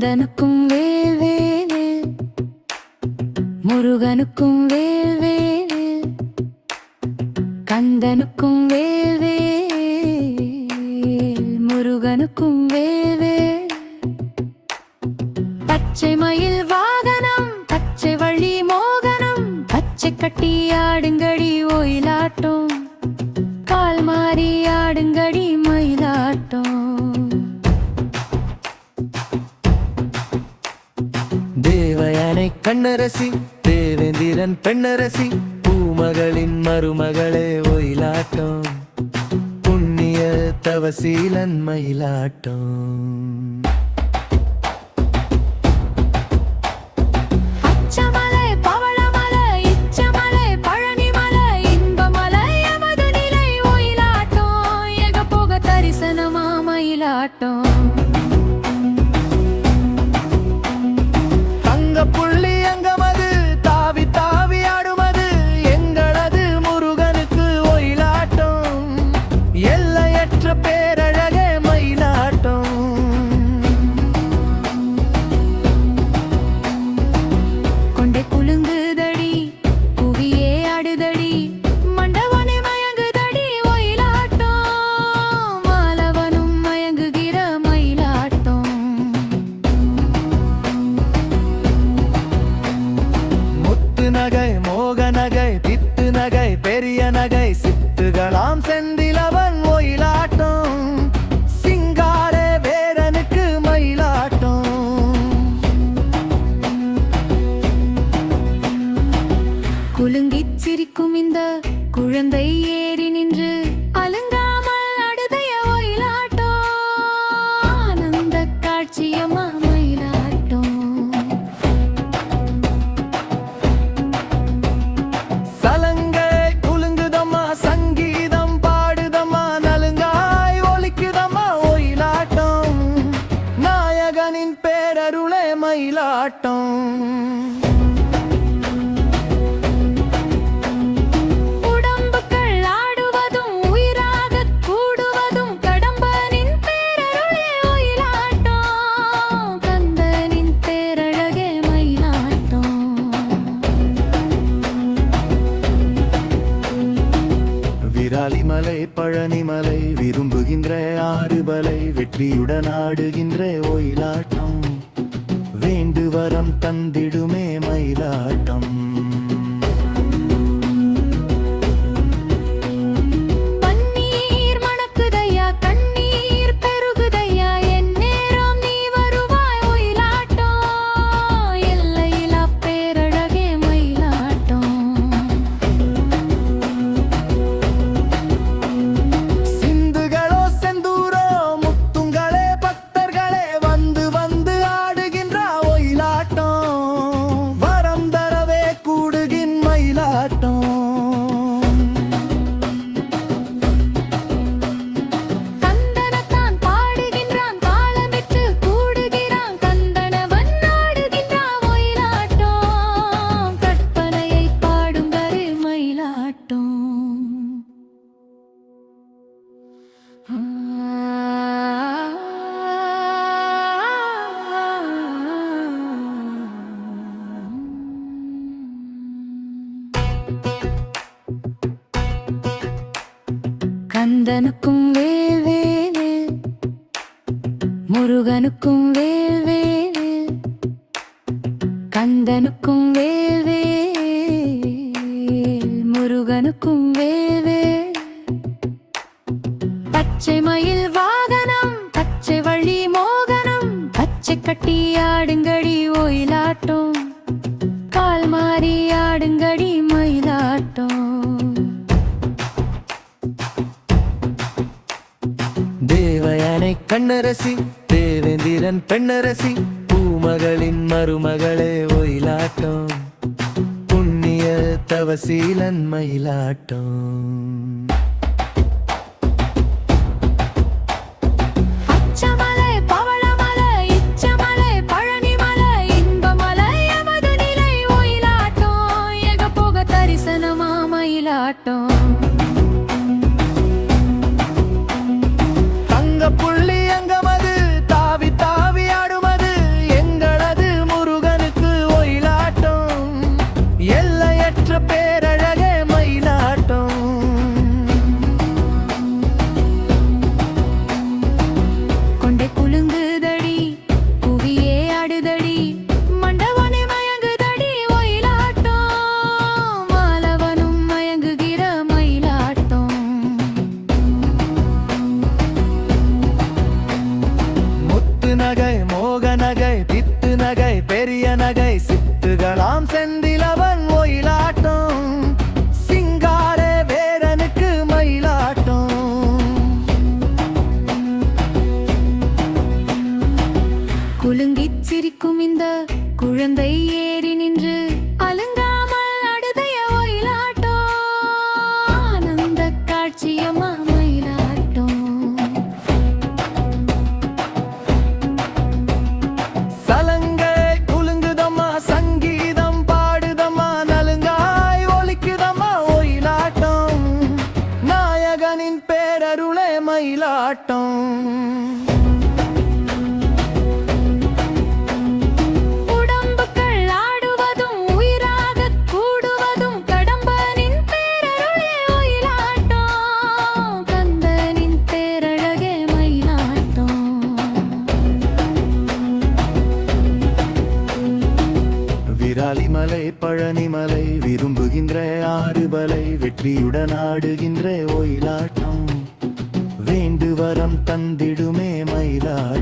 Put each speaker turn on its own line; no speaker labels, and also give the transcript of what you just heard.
கந்தனுக்கும் வேல்வேல் முருகனுக்கும் வேல்வேல் கந்தனுக்கும் வேல்வேல் முருகனுக்கும் வேல்வேல் பச்சை மயில் வாகனம் பச்சை வள்ளி மோகனம் பச்சை கட்டி ஆடுங்கடி ஒயிலாட்டம் கால் மாறி ஆடுங்கடி மயிலாட்டம்
தேவயானை கண்ணரசி தேவேந்திரன் பெண்ணரசி பூமகளின் மருமகளே ஒயிலாட்டம் புண்ணிய தவசீலன் மயிலாட்டம் தங்க புள்ளி அங்கமது தாவி தாவி ஆடுமது எங்களது முருகனுக்கு ஒயிலாட்டம் எல்லையற்ற பேரழகே மயிலாட்டம்
கொண்டை குலுங்குதடி புவியே ஆடுதடி மண்டவனே மயங்குதடி ஒயிலாட்டம் மாலவனும் மயங்குகிற மயிலாட்டம்
முத்து நகை மோக நகை பித்து நகை பெரிய நகை சித்துகளாம் செந்திலவன் ஒயிலாட்டம் சிங்காரே வேரனுக்கு மயிலாட்டம்
குலுங்கிச் சிரிக்கும் இந்த குழந்தை ஏறி நின்று அலங்காமல் அடுதைய ஒயிலாட்டம் ஆனந்த காட்சியம்மா மயிலாட்டம்
சலங்கை குலுங்குதம்மா சங்கீதம் பாடுதம்மா நலுங்காய் ஒலிக்குதம்மா ஒயிலாட்டம் நாயகனின் பேரருளே மயிலாட்டம் விராலிமலை பழனிமலை விரும்புகின்ற ஆறுபலை வெற்றியுடன் ஆடுகின்ற ஒயிலாட்டம் வேண்டுவரம் தந்திடுமே மயிலாட்டம்
கந்தனுக்கும் வேல்வேல் முருகனுக்கும் வேல்வேல் கந்தனுக்கும் வேல்வேல் முருகனுக்கும் வேல்வேல் பச்சை மயில் வாகனம் பச்சை வள்ளி மோகனம் பச்சை கட்டி ஆடுங்கடி ஒயிலாட்டம் கால் மாறி ஆடுங்கடி மயிலாட்டம்
தேவயானை கண்ணரசி தேவேந்திரன் பெண்ணரசி பூமகளின் மருமகளே ஒயிலாட்டம் புண்ணிய தவசீலன் மயிலாட்டம் தங்க புள்ளி அங்கமது தாவி தாவி ஆடுமது ஆடுபலை வெற்றியுடன் ஆடுகின்ற ஒயிலாட்டம் வேண்டுவரம் தந்திடுமே மயிலாட்டம்